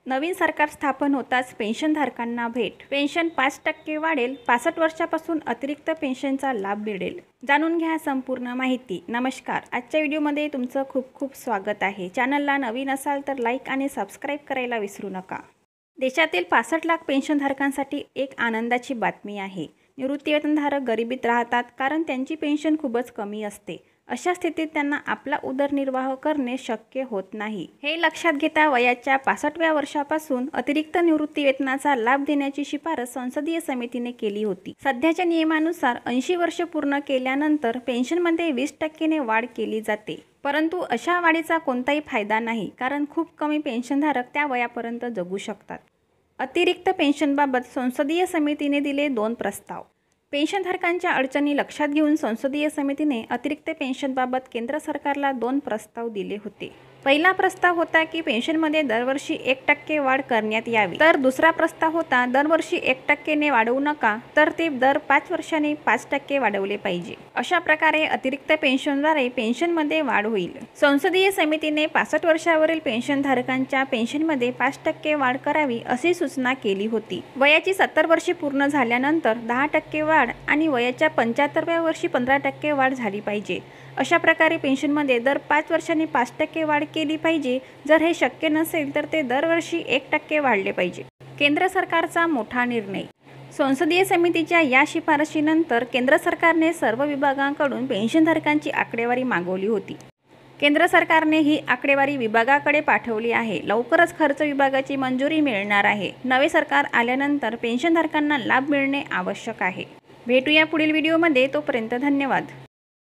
नवीन सरकार स्थापन होताच पेन्शनधारकांना भेट. पेन्शन 5% वाढेल. 65 वर्षापासून अतिरिक्त पेन्शनचा लाभ मिळेल. जाणून घ्या संपूर्ण माहिती. नमस्कार, आजच्या व्हिडिओमध्ये तुमचं खूप खूप स्वागत आहे. चॅनलला नवीन असाल तर लाईक आणि सबस्क्राईब करायला विसरू नका. देशातील 65 लाख पेन्शनधारकांसाठी एक आनंदाची बातमी आहे. निवृत्तीवेतनधारक गरिबीत राहतात कारण त्यांची पेन्शन खूपच कमी असते. अशा स्थितीत त्यांना आपला उदरनिर्वाह करणे शक्य होत नाही. हे लक्षात घेता वयाच्या 65व्या वर्षापासून अतिरिक्त निवृत्तीवेतनाचा लाभ देण्याची शिफारस संसदीय समितीने केली होती. सध्याच्या नियमानुसार 80 वर्ष पूर्ण केल्यानंतर पेन्शनमध्ये 20% ने वाढ केली जाते. परंतु अशा वाढीचा कोणताही फायदा नाही, कारण खूप कमी पेन्शनधारक त्या वयापर्यंत जगू शकतात. अतिरिक्त पेन्शनबाबत संसदीय समितीने दिले 2 प्रस्ताव. पेन्शनधारकांच्या अडचणी लक्षात घेऊन संसदीय समितीने अतिरिक्त पेन्शनबाबत केंद्र सरकारला 2 प्रस्ताव दिले होते. पहिला प्रस्ताव होता की पेन्शनमध्ये दरवर्षी 1% वाढ करण्यात यावी, तर दुसरा प्रस्ताव होता दरवर्षी 1% ने वाढवू नका, तर ते दर 5 वर्षांनी 5% वाढवले पाहिजे. अशा प्रकारे अतिरिक्त पेन्शनद्वारे पेन्शनमध्ये वाढ होईल. संसदीय समितीने 65 वर्षावरील पेन्शनधारकांच्या पेन्शनमध्ये 5% वाढ करावी अशी सूचना केली होती. वयाची 70 वर्षे पूर्ण झाल्यानंतर 10% वाढ आणि वयाच्या 75व्या वर्षी 15% वाढ झाली पाहिजे. अशा प्रकारे पेन्शनमध्ये दर 5 वर्षांनी 5% वाढ केली पाहिजे. जर हे शक्य नसेल तर ते दरवर्षी 1% वाढले पाहिजे. केंद्र सरकारचा मोठा निर्णय. संसदीय समितीच्या या शिफारशीनंतर केंद्र सरकारने सर्व विभागांकडून पेन्शनधारकांची आकडेवारी मागवली होती. केंद्र सरकारने ही आकडेवारी विभागाकडे पाठवली आहे. लवकरच खर्च विभागाची मंजुरी मिळणार आहे. नवे सरकार आल्यानंतर पेन्शनधारकांना लाभ मिळणे आवश्यक आहे. भेटूया पुढील व्हिडिओमध्ये. तोपर्यंत धन्यवाद.